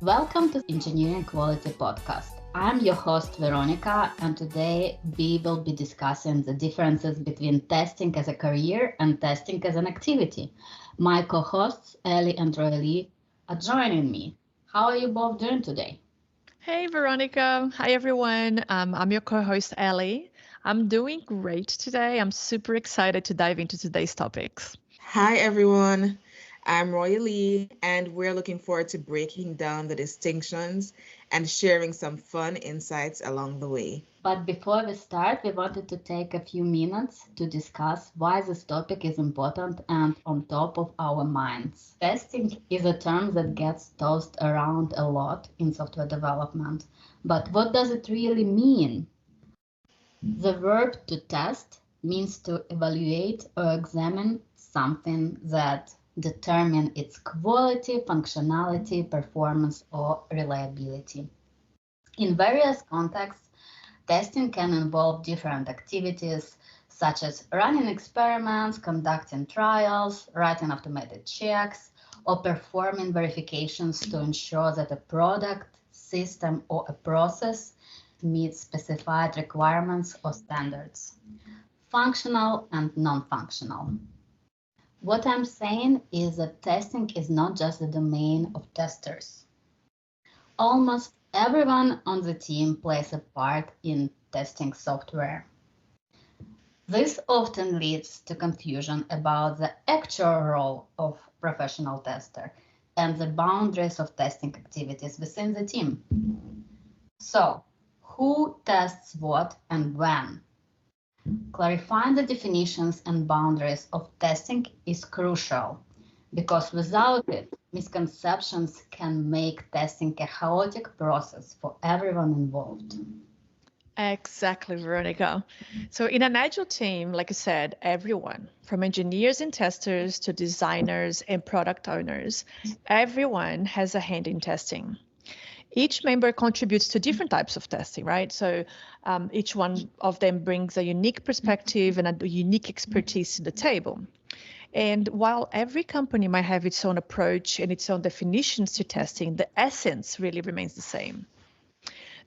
Welcome to Engineering Quality Podcast. I'm your host Veronica, and today we will be discussing the differences between testing as a career and testing as an activity. My co-hosts Ellie and Royally are joining me. How are you both doing today? Hey, Veronica. Hi, everyone. I'm your co host, Ellie. I'm doing great today. I'm super excited to dive into today's topics. Hi, everyone. I'm Roy Lee, and we're looking forward to breaking down the distinctions and sharing some fun insights along the way. But before we start, we wanted to take a few minutes to discuss why this topic is important and on top of our minds. Testing is a term that gets tossed around a lot in software development. But what does it really mean? The verb to test means to evaluate or examine something that determine its quality, functionality, performance, or reliability. In various contexts, testing can involve different activities such as running experiments, conducting trials, writing automated checks, or performing verifications to ensure that a product, system, or a process meets specified requirements or standards, functional and non-functional. What I'm saying is that testing is not just the domain of testers. Almost everyone on the team plays a part in testing software. This often leads to confusion about the actual role of professional tester and the boundaries of testing activities within the team. So, who tests what and when? Clarifying the definitions and boundaries of testing is crucial because without it, misconceptions can make testing a chaotic process for everyone involved. Exactly, Veronica. So, in an agile team, like I said, everyone from engineers and testers to designers and product owners, everyone has a hand in testing. Each member contributes to different types of testing, right? So each one of them brings a unique perspective and a unique expertise to the table. And while every company might have its own approach and its own definitions to testing, the essence really remains the same.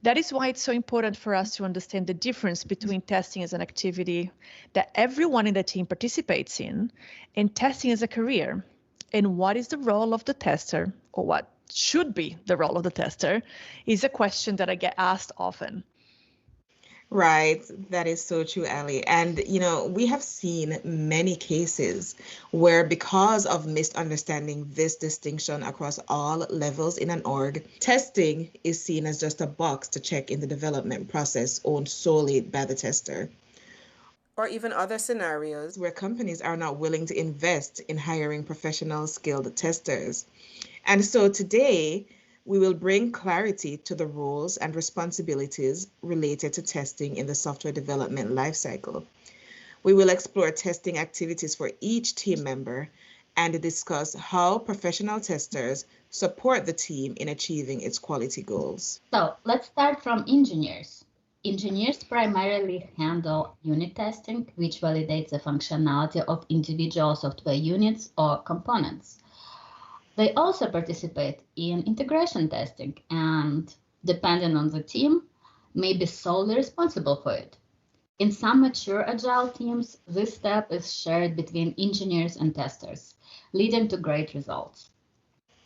That is why it's so important for us to understand the difference between testing as an activity that everyone in the team participates in and testing as a career. And what is the role of the tester, or what should be the role of the tester, is a question that I get asked often. Right, that is so true, Ali. And, we have seen many cases where, because of misunderstanding this distinction across all levels in an org, testing is seen as just a box to check in the development process owned solely by the tester. Or even other scenarios where companies are not willing to invest in hiring professional skilled testers. And so today, we will bring clarity to the roles and responsibilities related to testing in the software development lifecycle. We will explore testing activities for each team member and discuss how professional testers support the team in achieving its quality goals. So let's start from engineers. Engineers primarily handle unit testing, which validates the functionality of individual software units or components. They also participate in integration testing and, depending on the team, may be solely responsible for it. In some mature agile teams, this step is shared between engineers and testers, leading to great results.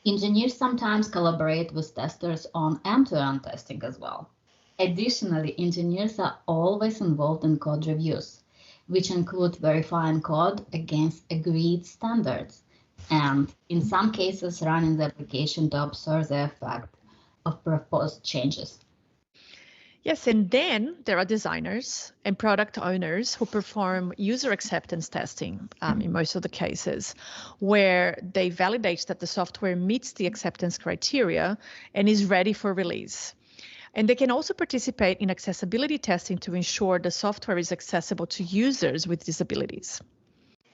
Engineers sometimes collaborate with testers on end-to-end testing as well. Additionally, engineers are always involved in code reviews, which include verifying code against agreed standards and, in some cases, running the application to observe the effect of proposed changes. Yes, and then there are designers and product owners who perform user acceptance testing in most of the cases, where they validate that the software meets the acceptance criteria and is ready for release. And they can also participate in accessibility testing to ensure the software is accessible to users with disabilities.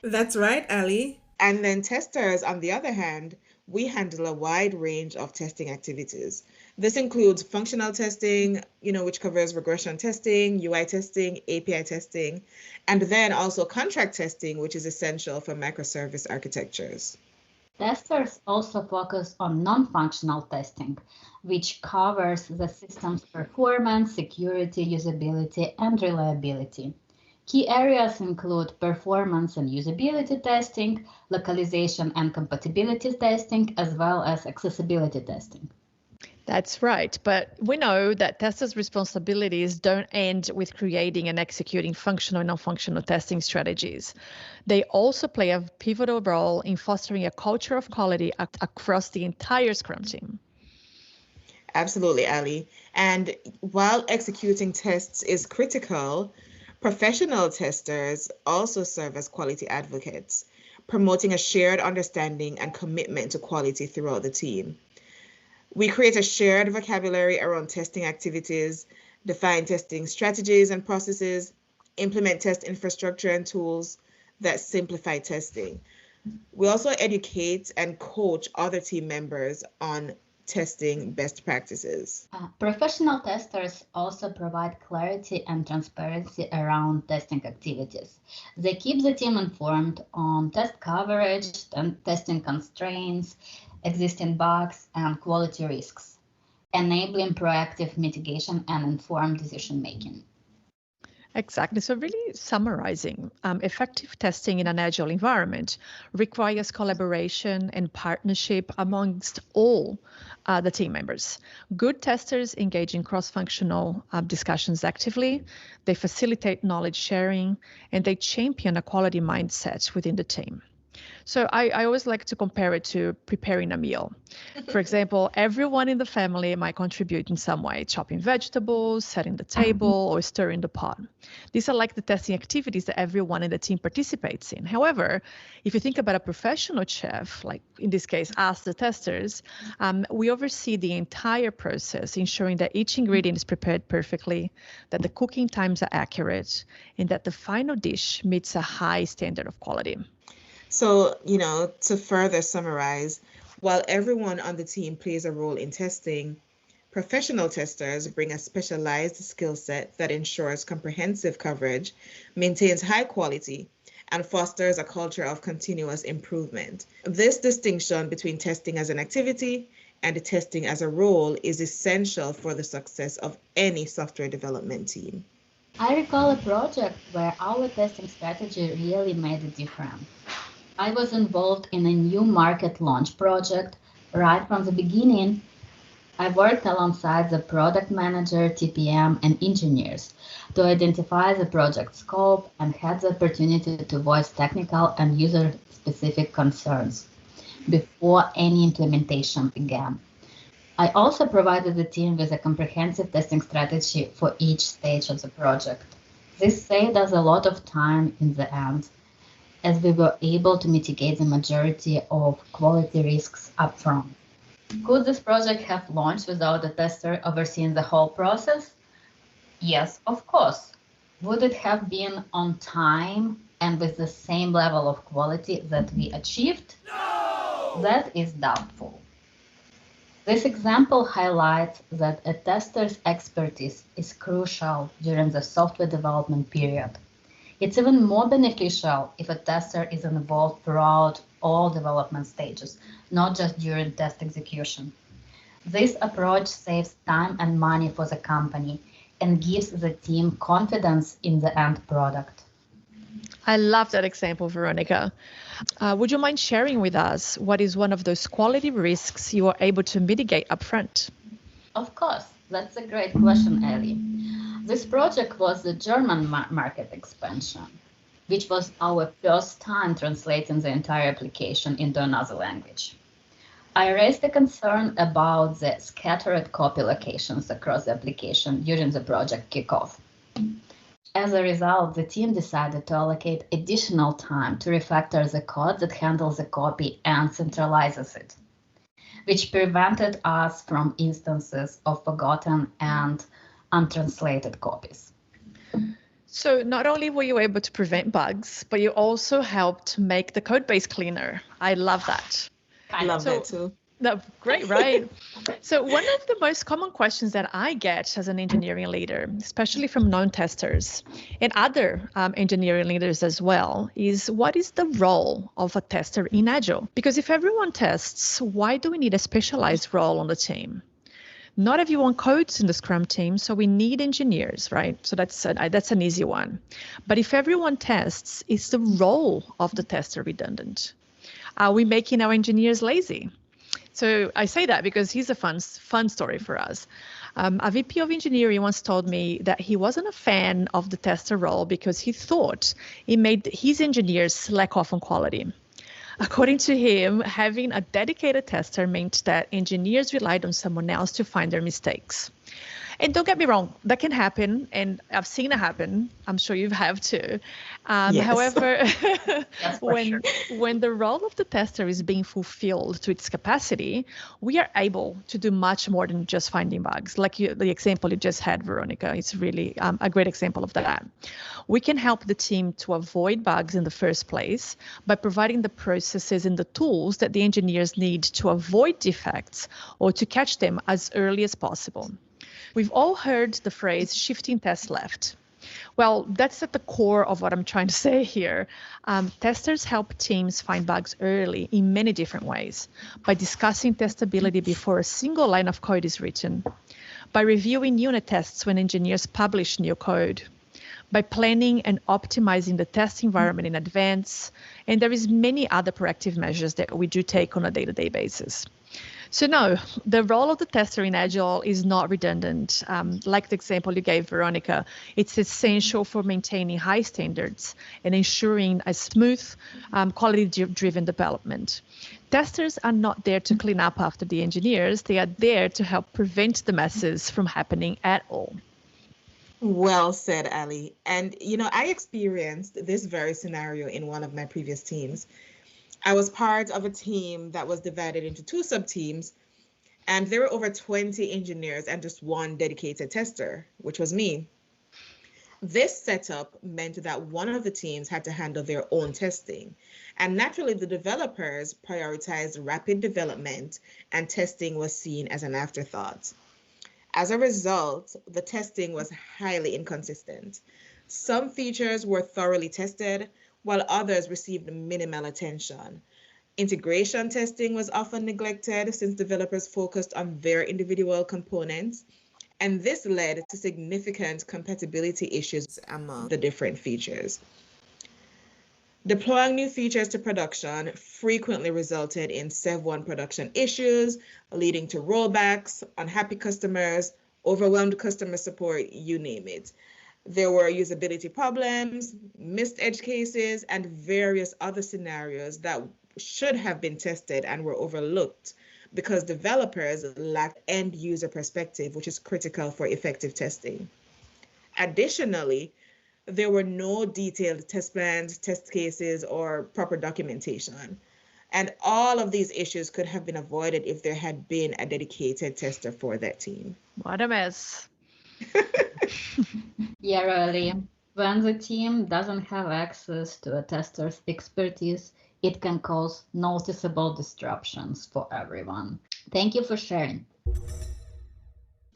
That's right, Ali. And then testers, on the other hand, we handle a wide range of testing activities. This includes functional testing, which covers regression testing, UI testing, API testing, and then also contract testing, which is essential for microservice architectures. Testers also focus on non-functional testing, which covers the system's performance, security, usability, and reliability. Key areas include performance and usability testing, localization and compatibility testing, as well as accessibility testing. That's right. But we know that testers' responsibilities don't end with creating and executing functional and non-functional testing strategies. They also play a pivotal role in fostering a culture of quality across the entire Scrum team. Absolutely, Ali. And while executing tests is critical, professional testers also serve as quality advocates, promoting a shared understanding and commitment to quality throughout the team. We create a shared vocabulary around testing activities, define testing strategies and processes, implement test infrastructure and tools that simplify testing. We also educate and coach other team members on testing best practices. Professional testers also provide clarity and transparency around testing activities. They keep the team informed on test coverage, testing constraints, existing bugs, and quality risks, enabling proactive mitigation and informed decision making. Exactly. So really summarizing, effective testing in an agile environment requires collaboration and partnership amongst all the team members. Good testers engage in cross-functional discussions actively. They facilitate knowledge sharing, and they champion a quality mindset within the team. So I always like to compare it to preparing a meal. For example, everyone in the family might contribute in some way, chopping vegetables, setting the table, or stirring the pot. These are like the testing activities that everyone in the team participates in. However, if you think about a professional chef, like in this case, us, the testers, we oversee the entire process, ensuring that each ingredient is prepared perfectly, that the cooking times are accurate, and that the final dish meets a high standard of quality. So, to further summarize, while everyone on the team plays a role in testing, professional testers bring a specialized skill set that ensures comprehensive coverage, maintains high quality, and fosters a culture of continuous improvement. This distinction between testing as an activity and testing as a role is essential for the success of any software development team. I recall a project where our testing strategy really made a difference. I was involved in a new market launch project right from the beginning. I worked alongside the product manager, TPM, and engineers to identify the project scope and had the opportunity to voice technical and user-specific concerns before any implementation began. I also provided the team with a comprehensive testing strategy for each stage of the project. This saved us a lot of time in the end, as we were able to mitigate the majority of quality risks upfront. Could this project have launched without a tester overseeing the whole process? Yes, of course. Would it have been on time and with the same level of quality that we achieved? No! That is doubtful. This example highlights that a tester's expertise is crucial during the software development period. It's even more beneficial if a tester is involved throughout all development stages, not just during test execution. This approach saves time and money for the company and gives the team confidence in the end product. I love that example, Veronica. Would you mind sharing with us what is one of those quality risks you are able to mitigate upfront? Of course, that's a great question, Ellie. This project was the German market expansion, which was our first time translating the entire application into another language. I raised a concern about the scattered copy locations across the application during the project kickoff. As a result, the team decided to allocate additional time to refactor the code that handles the copy and centralizes it, which prevented us from instances of forgotten and untranslated copies. So not only were you able to prevent bugs, but you also helped make the code base cleaner. I love that. I love that too. No, great, right? So one of the most common questions that I get as an engineering leader, especially from non-testers and other engineering leaders as well, is what is the role of a tester in Agile? Because if everyone tests, why do we need a specialized role on the team? Not everyone codes in the Scrum team, so we need engineers, right? So that's an easy one. But if everyone tests, is the role of the tester redundant? Are we making our engineers lazy? So I say that because here's a fun story for us. A VP of engineering once told me that he wasn't a fan of the tester role because he thought it made his engineers slack off on quality. According to him, having a dedicated tester meant that engineers relied on someone else to find their mistakes. And don't get me wrong, that can happen, and I've seen it happen. I'm sure you have too. Yes. However, Yes, for sure. when the role of the tester is being fulfilled to its capacity, we are able to do much more than just finding bugs. Like the example you just had, Veronica, it's really a great example of that. We can help the team to avoid bugs in the first place by providing the processes and the tools that the engineers need to avoid defects or to catch them as early as possible. We've all heard the phrase shifting tests left. Well, that's at the core of what I'm trying to say here. Testers help teams find bugs early in many different ways, by discussing testability before a single line of code is written, by reviewing unit tests when engineers publish new code, by planning and optimizing the test environment in advance, and there is many other proactive measures that we do take on a day-to-day basis. So no, the role of the tester in Agile is not redundant. Like the example you gave, Veronica, it's essential for maintaining high standards and ensuring a smooth, quality-driven development. Testers are not there to clean up after the engineers. They are there to help prevent the messes from happening at all. Well said, Ali. And, I experienced this very scenario in one of my previous teams. I was part of a team that was divided into two sub-teams, and there were over 20 engineers and just one dedicated tester, which was me. This setup meant that one of the teams had to handle their own testing. And naturally, the developers prioritized rapid development, and testing was seen as an afterthought. As a result, the testing was highly inconsistent. Some features were thoroughly tested, while others received minimal attention. Integration testing was often neglected since developers focused on their individual components, and this led to significant compatibility issues among the different features. Deploying new features to production frequently resulted in Sev1 production issues, leading to rollbacks, unhappy customers, overwhelmed customer support, you name it. There were usability problems, missed edge cases, and various other scenarios that should have been tested and were overlooked because developers lacked end user perspective, which is critical for effective testing. Additionally, there were no detailed test plans, test cases, or proper documentation. And all of these issues could have been avoided if there had been a dedicated tester for that team. What a mess. Yeah, really. When the team doesn't have access to a tester's expertise, it can cause noticeable disruptions for everyone. Thank you for sharing.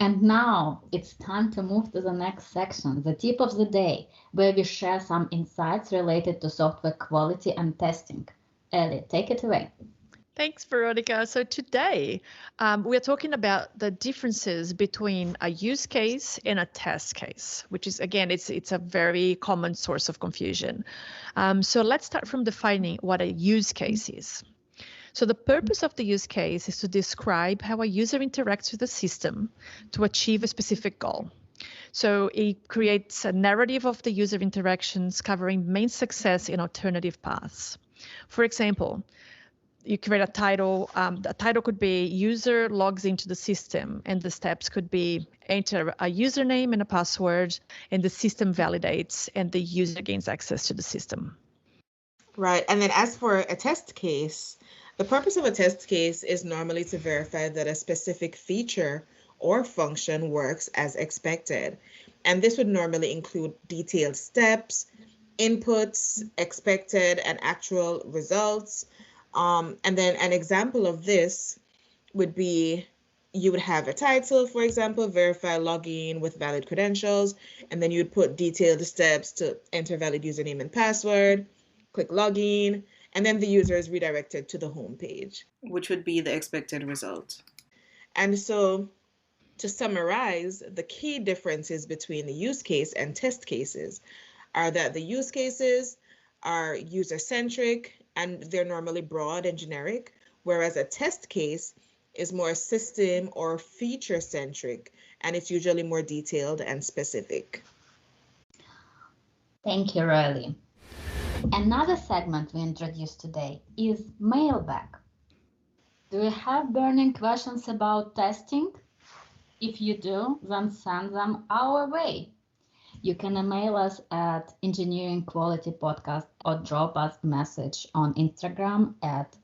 And now it's time to move to the next section, the tip of the day, where we share some insights related to software quality and testing. Ellie, take it away. Thanks, Veronica. So today we're talking about the differences between a use case and a test case, which is, again, it's a very common source of confusion. So let's start from defining what a use case is. So the purpose of the use case is to describe how a user interacts with the system to achieve a specific goal. So it creates a narrative of the user interactions covering main success and alternative paths. For example, you create a title. The title could be user logs into the system, and the steps could be enter a username and a password, and the system validates, and the user gains access to the system. Right. And then as for a test case, the purpose of a test case is normally to verify that a specific feature or function works as expected. And this would normally include detailed steps, inputs, expected and actual results. And then an example of this would be you would have a title, for example, verify login with valid credentials, and then you'd put detailed steps to enter valid username and password, click login, and then the user is redirected to the home page, which would be the expected result. And so to summarize, the key differences between the use case and test cases are that the use cases are user-centric and they're normally broad and generic, whereas a test case is more system or feature-centric, and it's usually more detailed and specific. Thank you, Riley. Another segment we introduced today is Mailbag. Do you have burning questions about testing? If you do, then send them our way. You can email us at engineeringqualitypodcast or drop us a message on Instagram at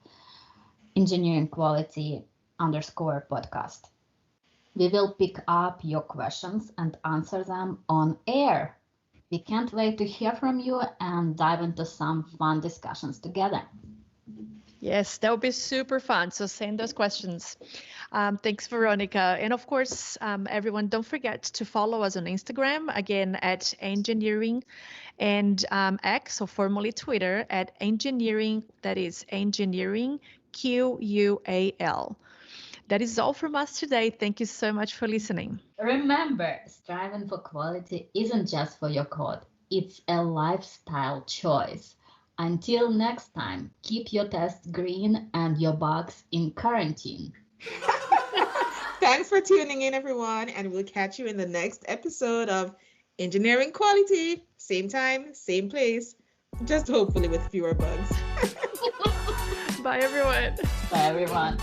engineeringquality_podcast. We will pick up your questions and answer them on air. We can't wait to hear from you and dive into some fun discussions together. Yes, that would be super fun. So send those questions. Thanks, Veronica. And of course, everyone, don't forget to follow us on Instagram, again, at engineering, and X, so formerly Twitter, at engineering, that is engineering, QUAL. That is all from us today. Thank you so much for listening. Remember, striving for quality isn't just for your code. It's a lifestyle choice. Until next time, keep your tests green and your bugs in quarantine. Thanks for tuning in, everyone, and we'll catch you in the next episode of Engineering Quality. Same time, same place, just hopefully with fewer bugs. Bye, everyone. Bye, everyone.